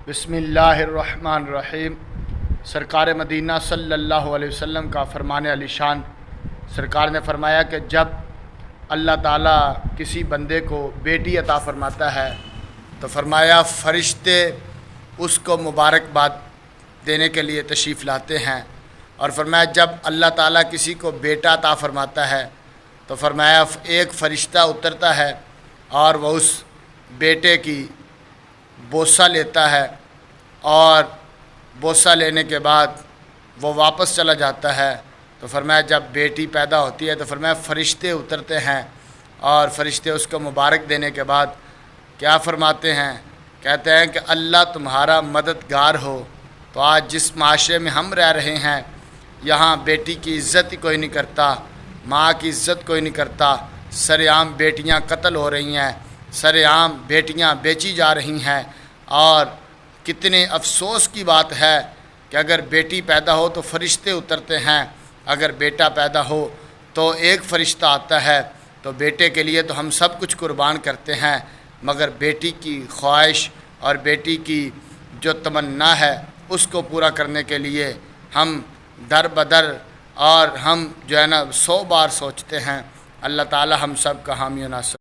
بسم اللہ الرحمن الرحیم۔ سرکار مدینہ صلی اللہ علیہ وسلم کا فرمان علی شان، سرکار نے فرمایا کہ جب اللہ تعالیٰ کسی بندے کو بیٹی عطا فرماتا ہے تو فرمایا فرشتے اس کو مبارکباد دینے کے لیے تشریف لاتے ہیں، اور فرمایا جب اللہ تعالیٰ کسی کو بیٹا عطا فرماتا ہے تو فرمایا ایک فرشتہ اترتا ہے اور وہ اس بیٹے کی بوسہ لیتا ہے، اور بوسہ لینے کے بعد وہ واپس چلا جاتا ہے۔ تو فرمایا جب بیٹی پیدا ہوتی ہے تو فرمایا فرشتے اترتے ہیں، اور فرشتے اس کو مبارک دینے کے بعد کیا فرماتے ہیں؟ کہتے ہیں کہ اللہ تمہارا مددگار ہو۔ تو آج جس معاشرے میں ہم رہ رہے ہیں، یہاں بیٹی کی عزت ہی کوئی نہیں کرتا، ماں کی عزت کوئی نہیں کرتا، سر عام بیٹیاں قتل ہو رہی ہیں، سر عام بیٹیاں بیچی جا رہی ہیں، اور کتنے افسوس کی بات ہے کہ اگر بیٹی پیدا ہو تو فرشتے اترتے ہیں، اگر بیٹا پیدا ہو تو ایک فرشتہ آتا ہے۔ تو بیٹے کے لیے تو ہم سب کچھ قربان کرتے ہیں، مگر بیٹی کی خواہش اور بیٹی کی جو تمنا ہے اس کو پورا کرنے کے لیے ہم در بدر اور ہم جو ہے نا 100 بار سوچتے ہیں۔ اللہ تعالی ہم سب کا حامی و ناصر۔